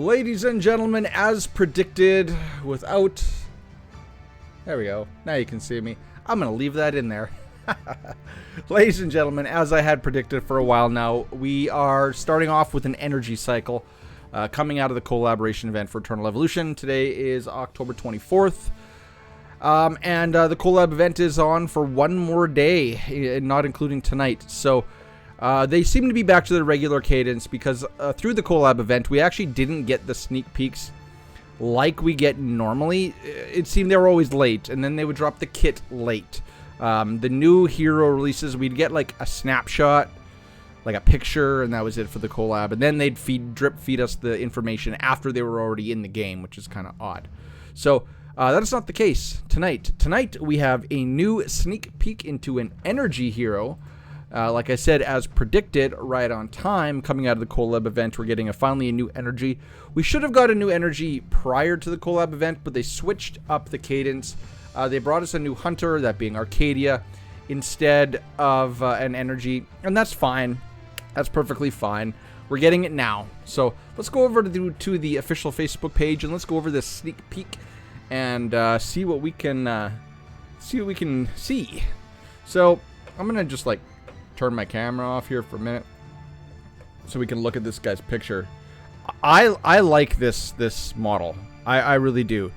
Ladies and gentlemen, as predicted, without... There we go. Now you can see me. I'm going to leave that in there. Ladies and gentlemen, as I had predicted for a while now, we are starting off with an energy cycle coming out of the collaboration event for Eternal Evolution. Today is October 24th. And the Collab event is on for one more day, not including tonight. So they seem to be back to their regular cadence because through the Collab event, we actually didn't get the sneak peeks like we get normally. It seemed they were always late, and then they would drop the kit late. The new hero releases, we'd get like a snapshot, like a picture, and that was it for the Collab. And then they'd drip feed us the information after they were already in the game, which is kind of odd. So that is not the case tonight. Tonight we have a new sneak peek into an energy hero. Like I said, as predicted, right on time, coming out of the Collab event, we're getting finally a new energy. We should have got a new energy prior to the Collab event, but they switched up the cadence. They brought us a new hunter, that being Arcadia, instead of an energy, and that's fine. That's perfectly fine. We're getting it now. So let's go over to the official Facebook page, and let's go over this sneak peek and see what we can see. So I'm gonna just like turn my camera off here for a minute so we can look at this guy's picture. I like this model. I really do.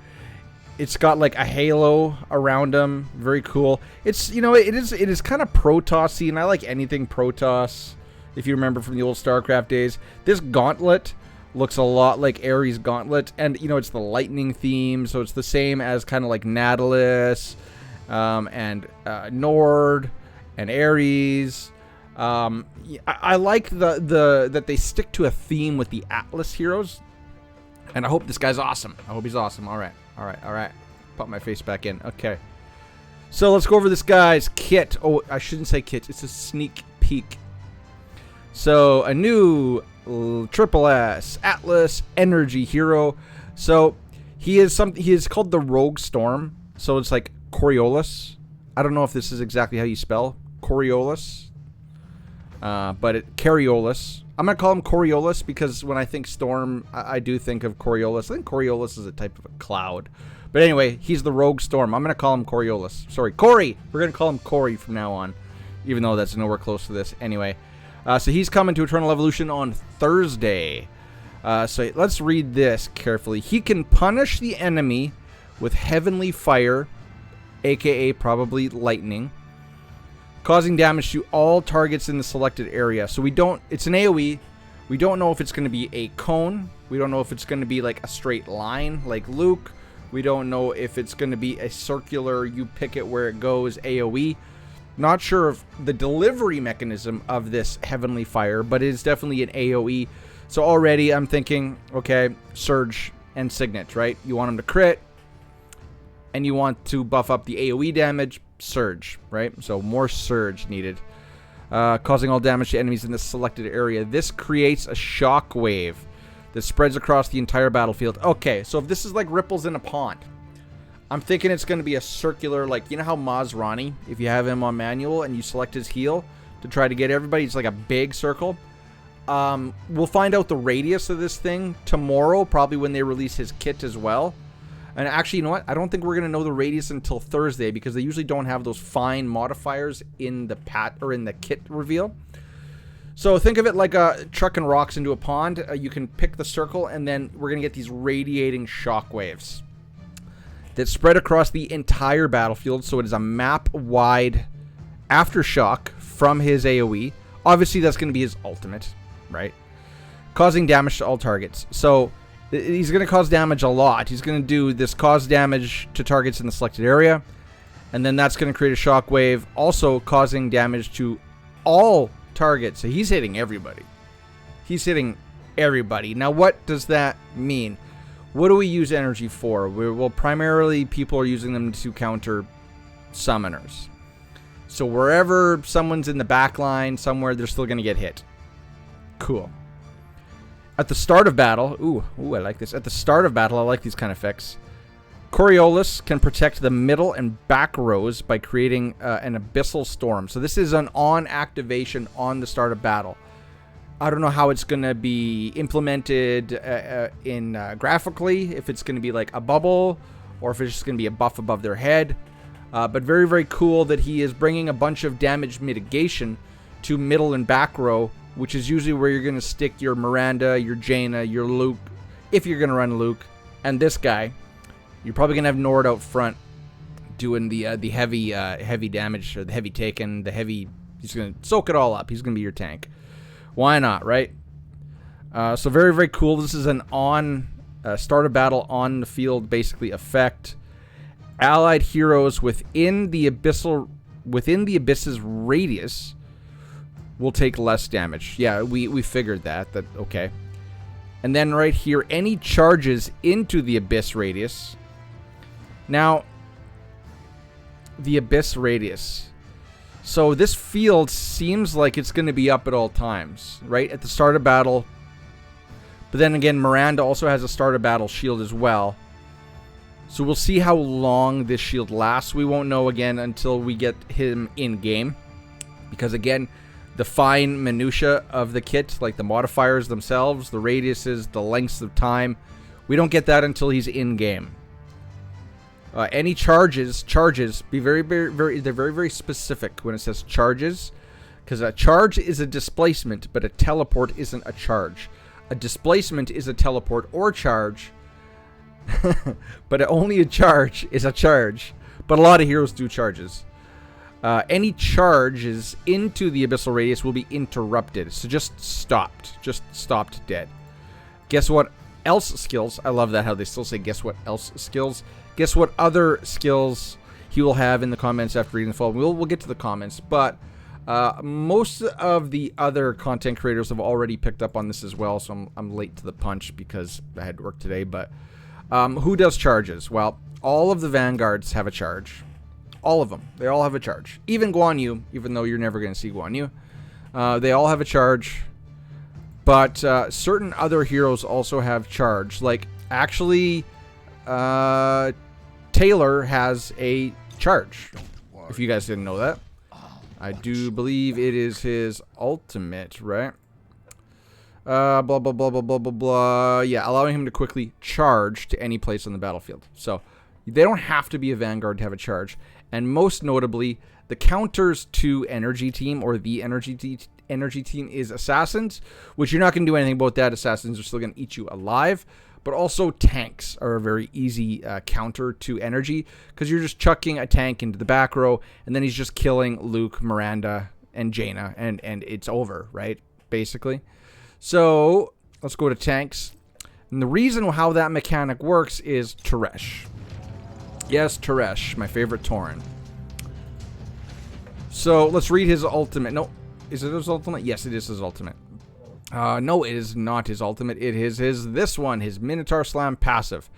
It's got like a halo around him. Very cool. It's, you know, it is kind of Protoss-y, and I like anything Protoss. If you remember from the old StarCraft days, this gauntlet looks a lot like Ares' gauntlet, and you know, it's the lightning theme, so it's the same as kind of like Nautilus and Nord and Ares. I like that they stick to a theme with the Atlas heroes, and I hope this guy's awesome. I hope he's awesome. All right. Put my face back in. Okay. So let's go over this guy's kit. Oh, I shouldn't say kit. It's a sneak peek. So a new SSS Atlas energy hero. So he is called the Rogue Storm. So it's like KAREOLIS. I don't know if this is exactly how you spell KAREOLIS. But KAREOLIS. I'm going to call him KAREOLIS because when I think Storm, I do think of KAREOLIS. I think KAREOLIS is a type of a cloud. But anyway, he's the Rogue Storm. I'm going to call him KAREOLIS. Sorry, Corey. We're going to call him Corey from now on, even though that's nowhere close to this. Anyway, so he's coming to Eternal Evolution on Thursday. So let's read this carefully. He can punish the enemy with heavenly fire, aka probably lightning, causing damage to all targets in the selected area. So it's an AoE. We don't know if it's going to be a cone. We don't know if it's going to be like a straight line like Luke. We don't know if it's going to be a circular, you pick it where it goes AoE. Not sure of the delivery mechanism of this heavenly fire, but it is definitely an AoE. So already I'm thinking, okay, Surge and Signet, right? You want him to crit, and you want to buff up the AoE damage. Surge, right? So more surge needed. Causing all damage to enemies in this selected area. This creates a shock wave that spreads across the entire battlefield. Okay, so if this is like ripples in a pond, I'm thinking it's going to be a circular, like, you know how Mazrani, if you have him on manual and you select his heal to try to get everybody, it's like a big circle. We'll find out the radius of this thing tomorrow, probably when they release his kit as well. And actually, you know what? I don't think we're going to know the radius until Thursday because they usually don't have those fine modifiers in the kit reveal. So think of it like trucking rocks into a pond. You can pick the circle, and then we're going to get these radiating shock waves that spread across the entire battlefield. So it is a map-wide aftershock from his AoE. Obviously, that's going to be his ultimate, right? Causing damage to all targets. So he's going to cause damage a lot. He's going to do this cause damage to targets in the selected area. And then that's going to create a shockwave, also causing damage to all targets. So he's hitting everybody. He's hitting everybody. Now, what does that mean? What do we use energy for? Well, primarily people are using them to counter summoners. So wherever someone's in the back line, somewhere, they're still going to get hit. Cool. At the start of battle, ooh, I like this. At the start of battle, I like these kind of effects. KAREOLIS can protect the middle and back rows by creating an abyssal storm. So this is an on activation on the start of battle. I don't know how it's going to be implemented graphically, if it's going to be like a bubble or if it's just going to be a buff above their head. But very, very cool that he is bringing a bunch of damage mitigation to middle and back row, which is usually where you're going to stick your Miranda, your Jaina, your Luke, if you're going to run Luke, and this guy. You're probably going to have Nord out front doing the heavy damage, or the heavy taken, he's going to soak it all up. He's going to be your tank. Why not, right? So very, very cool. This is an start a battle on the field, basically, effect. Allied heroes within the abyss's radius will take less damage. Yeah, we figured that okay. And then right here, any charges into the abyss radius. Now, the abyss radius. So this field seems like it's going to be up at all times, right? At the start of battle. But then again, Miranda also has a start of battle shield as well. So we'll see how long this shield lasts. We won't know again until we get him in game. Because again, the fine minutia of the kit, like the modifiers themselves, the radiuses, the lengths of time, we don't get that until he's in game. Any charges, be very, very, very, they're very, very specific when it says charges. Because a charge is a displacement, but a teleport isn't a charge. A displacement is a teleport or charge. But only a charge is a charge. But a lot of heroes do charges. Any charges into the abyssal radius will be interrupted. So just stopped. Just stopped dead. Guess what else skills? I love that how they still say guess what else skills. Guess what other skills he will have in the comments after reading the full. We'll get to the comments. But most of the other content creators have already picked up on this as well. So I'm late to the punch because I had to work today. But who does charges? Well, all of the vanguards have a charge. All of them. They all have a charge. Even Guan Yu, even though you're never going to see Guan Yu. They all have a charge. But certain other heroes also have charge. Like, actually, Taylor has a charge. If you guys didn't know that. I do believe it is his ultimate, right? Blah, blah, blah, blah, blah, blah, blah. Yeah, allowing him to quickly charge to any place on the battlefield. So, they don't have to be a Vanguard to have a charge. And most notably, the counters to Energy Team, or the Energy Team, is Assassins, which you're not going to do anything about that. Assassins are still going to eat you alive. But also tanks are a very easy counter to Energy, because you're just chucking a tank into the back row, and then he's just killing Luke, Miranda, and Jaina, and it's over, right? Basically. So, let's go to tanks. And the reason how that mechanic works is Teresh. Yes, Teresh, my favorite Tauren. So, let's read his ultimate. No, is it his ultimate? Yes, it is his ultimate. No, it is not his ultimate. It is this one, his Minotaur Slam passive.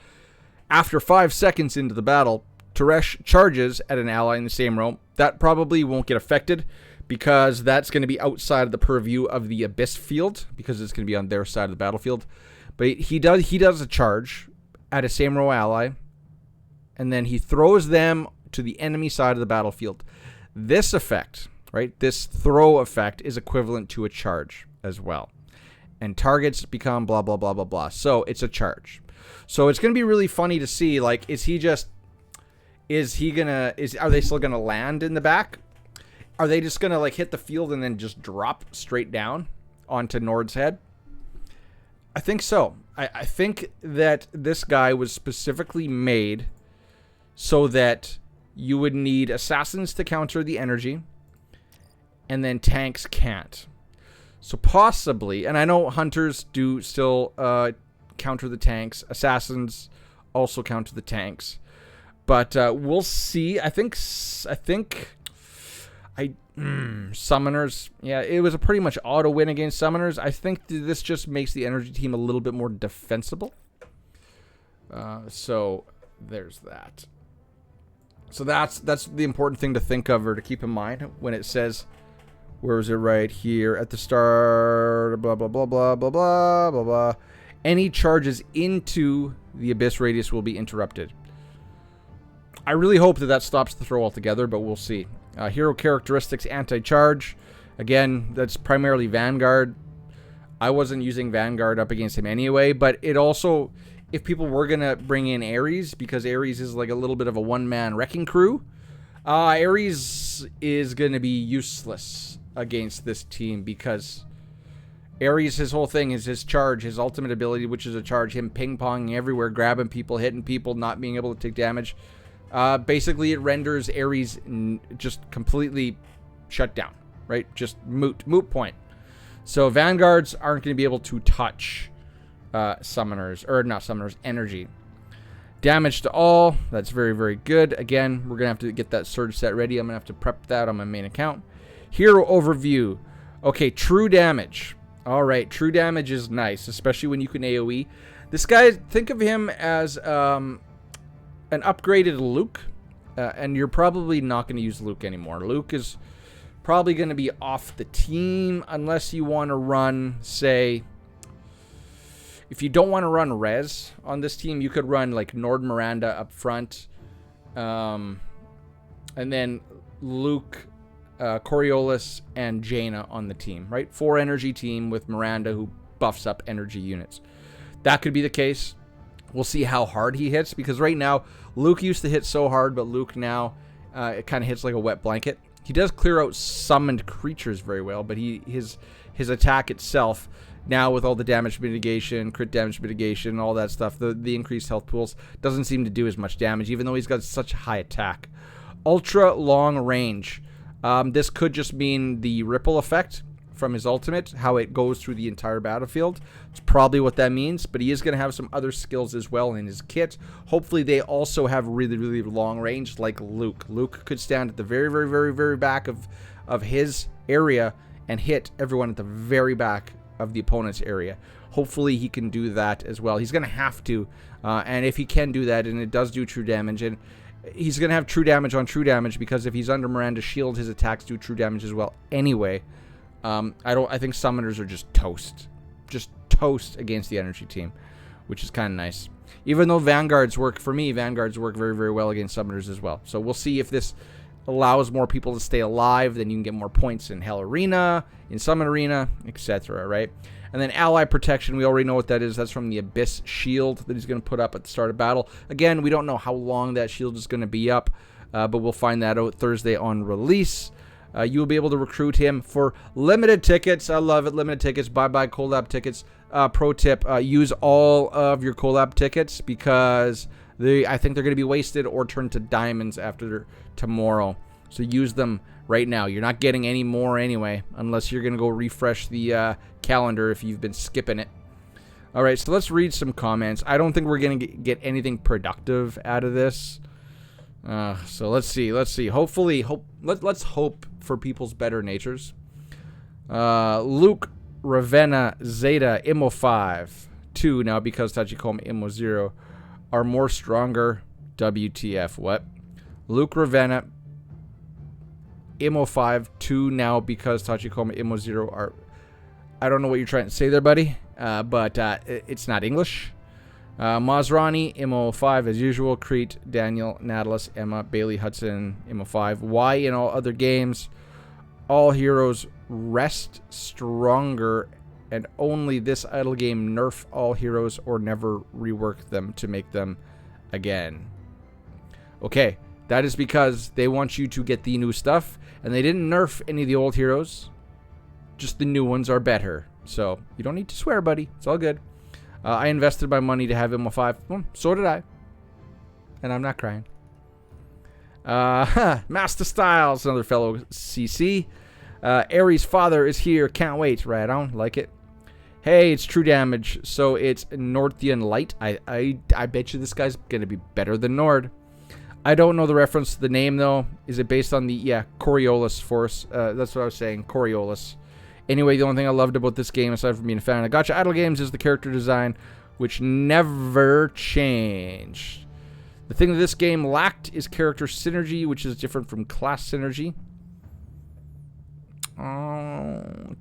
After 5 seconds into the battle, Teresh charges at an ally in the same row. That probably won't get affected, because that's going to be outside of the purview of the Abyss field, because it's going to be on their side of the battlefield. But he does a charge at a same row ally, and then he throws them to the enemy side of the battlefield. This effect, right, this throw effect is equivalent to a charge as well. And targets become blah, blah, blah, blah, blah. So it's a charge. So it's going to be really funny to see, like, are they still going to land in the back? Are they just going to, like, hit the field and then just drop straight down onto Nord's head? I think so. I think that this guy was specifically made so that you would need assassins to counter the energy, and then tanks can't. So possibly, and I know hunters do still counter the tanks. Assassins also counter the tanks. But we'll see. I think summoners, yeah, it was a pretty much auto win against summoners. I think this just makes the Energy Team a little bit more defensible. So there's that. So that's the important thing to think of, or to keep in mind when it says, where is it, right here at the start, blah, blah, blah, blah, blah, blah, blah, blah. Any charges into the Abyss radius will be interrupted. I really hope that stops the throw altogether, but we'll see. Hero characteristics, anti-charge. Again, that's primarily Vanguard. I wasn't using Vanguard up against him anyway, but it also, if people were going to bring in Ares, because Ares is like a little bit of a one-man wrecking crew, Ares is going to be useless against this team because Ares, his whole thing is his charge, his ultimate ability, which is a charge, him ping-ponging everywhere, grabbing people, hitting people, not being able to take damage. Basically, it renders Ares just completely shut down, right? Just moot point. So Vanguards aren't going to be able to touch summoners, or not summoners, energy. Damage to all, that's very, very good. Again, we're going to have to get that surge set ready. I'm going to have to prep that on my main account. Hero overview. Okay, true damage. All right, true damage is nice, especially when you can AoE. This guy, think of him as an upgraded Luke, and you're probably not going to use Luke anymore. Luke is probably going to be off the team unless you want to run, say, if you don't want to run Rez on this team, you could run like Nord Miranda up front, and then Luke, KAREOLIS, and Jaina on the team, right? 4 energy team with Miranda who buffs up energy units. That could be the case. We'll see how hard he hits, because right now Luke used to hit so hard, but Luke now it kind of hits like a wet blanket. He does clear out summoned creatures very well, but his attack itself, now with all the damage mitigation, crit damage mitigation, all that stuff, the increased health pools, doesn't seem to do as much damage, even though he's got such a high attack. Ultra long range. This could just mean the ripple effect from his ultimate, how it goes through the entire battlefield. It's probably what that means, but he is going to have some other skills as well in his kit. Hopefully they also have really, really long range like Luke. Luke could stand at the very, very, very, very back of his area and hit everyone at the very back of the opponent's area. Hopefully he can do that as well. He's going to have to, and if he can do that, and it does do true damage, and he's going to have true damage on true damage, because if he's under Miranda's shield, his attacks do true damage as well anyway. I think summoners are just toast against the energy team, which is kind of nice. Even though Vanguards work, for me, Vanguards work very, very well against summoners as well. So we'll see if this allows more people to stay alive, then you can get more points in Hell Arena, in Summon Arena, etc., right? And then ally protection, we already know what that is. That's from the Abyss shield that he's going to put up at the start of battle. Again, we don't know how long that shield is going to be up, but we'll find that out Thursday on release. You will be able to recruit him for limited tickets. I love it. Limited tickets. Bye-bye Collab tickets. Pro tip, use all of your Collab tickets, because I think they're going to be wasted or turned to diamonds after tomorrow. So use them right now. You're not getting any more anyway, unless you're going to go refresh the calendar if you've been skipping it. All right, so let's read some comments. I don't think we're going to get anything productive out of this. So let's see. Hopefully, let's hope for people's better natures. Luke, Ravenna, Zeta, Immo 5, 2 now because Tachikoma Immo 0 are more stronger. WTF, what? Luke, Ravenna, Immo 5, 2 now because Tachikoma Immo 0 are... I don't know what you're trying to say there, buddy, but it's not English. Mazrani, Immo 5 as usual. Crete, Daniel, Nautilus, Emma, Bailey, Hudson, Immo 5. Why in all other games all heroes rest stronger, and only this idle game nerf all heroes or never rework them to make them again? Okay, that is because they want you to get the new stuff, and they didn't nerf any of the old heroes. Just the new ones are better. So you don't need to swear, buddy. It's all good. I invested my money to have Immo 5. Well, so did I. And I'm not crying. Master Styles, another fellow CC. Ares' father is here. Can't wait. Right on. Like it. Hey, it's true damage. So it's Northian Light. I bet you this guy's going to be better than Nord. I don't know the reference to the name, though. Is it based on the... Yeah, KAREOLIS Force. That's what I was saying. KAREOLIS. Anyway, the only thing I loved about this game, aside from being a fan of Gacha Idle Games, is the character design, which never changed. The thing that this game lacked is character synergy, which is different from class synergy.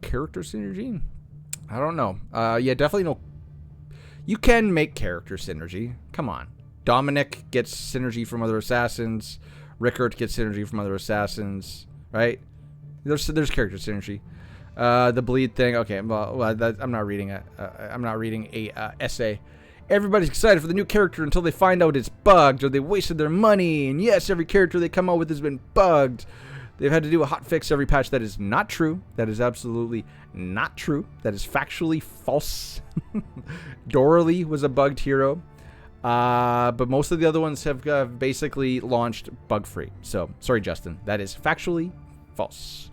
Character synergy? I don't know. Yeah, definitely no. You can make character synergy. Come on. Dominic gets synergy from other assassins. Rickert gets synergy from other assassins. Right? There's character synergy. The bleed thing. Okay, well I'm not reading a essay. Everybody's excited for the new character until they find out it's bugged or they wasted their money. And yes, every character they come out with has been bugged. They've had to do a hotfix every patch. That is not true. That is absolutely not true. That is factually false. Doralee was a bugged hero. But most of the other ones have basically launched bug-free. So, sorry, Justin. That is factually false.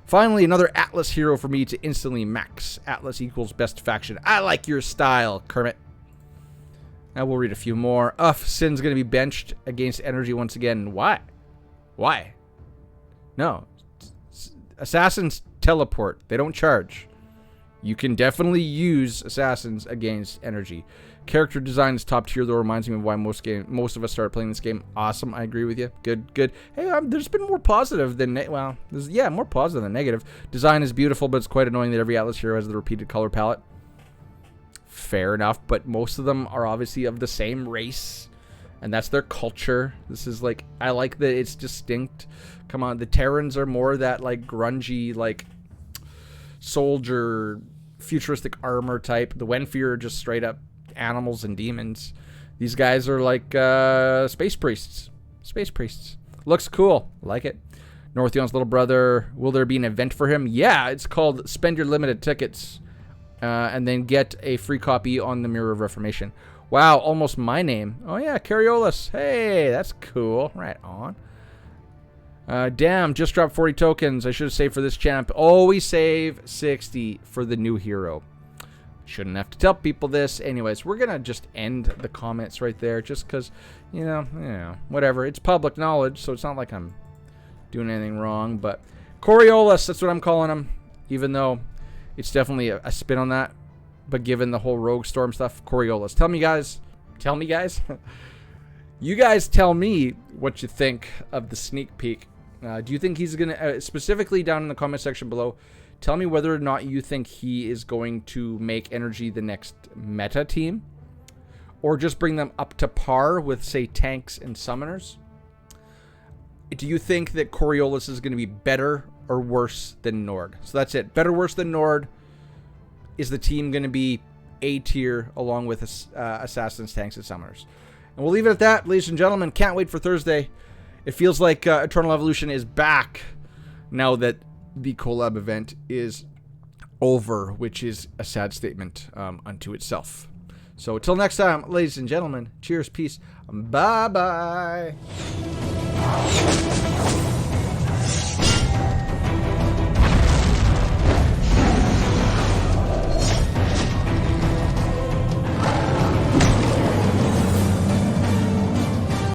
Finally, another Atlas hero for me to instantly max. Atlas equals best faction. I like your style, Kermit. Now we'll read a few more. Sin's going to be benched against Energy once again. Why? Why? No. Assassins teleport. They don't charge. You can definitely use Assassins against Energy. Character design is top tier, though. Reminds me of why most of us started playing this game. Awesome. I agree with you. Good. Hey, there's been more positive than... more positive than negative. Design is beautiful, but it's quite annoying that every Atlas hero has the repeated color palette. Fair enough, but most of them are obviously of the same race. And that's their culture. This is like... I like that it's distinct. Come on, the Terrans are more that, like, grungy, like, soldier, futuristic armor type. The Wenfir are just straight up animals and demons. These guys are like space priests. Space priests. Looks cool. Like it. Northion's little brother. Will there be an event for him? Yeah, it's called Spend Your Limited Tickets. And then get a free copy on the Mirror of Reformation. Wow, almost my name. Oh yeah, KAREOLIS. Hey, that's cool. Right on. Damn, just dropped 40 tokens. I should have saved for this champ. Always save 60 for the new hero. Shouldn't have to tell people this. Anyways, we're going to just end the comments right there just because, you know, whatever. It's public knowledge, so it's not like I'm doing anything wrong. But KAREOLIS, that's what I'm calling him, even though it's definitely a spin on that. But given the whole Rogue Storm stuff, KAREOLIS. Tell me, guys. You guys tell me what you think of the sneak peek. Do you think he's going to, specifically down in the comment section below, tell me whether or not you think he is going to make Energy the next meta team. Or just bring them up to par with, say, tanks and summoners. Do you think that KAREOLIS is going to be better or worse than Nord? So that's it. Better, worse than Nord. Is the team going to be A tier along with Assassins, tanks, and summoners? And we'll leave it at that, ladies and gentlemen. Can't wait for Thursday. It feels like Eternal Evolution is back now that the Collab event is over, which is a sad statement unto itself. So until next time, ladies and gentlemen, cheers, peace, bye-bye.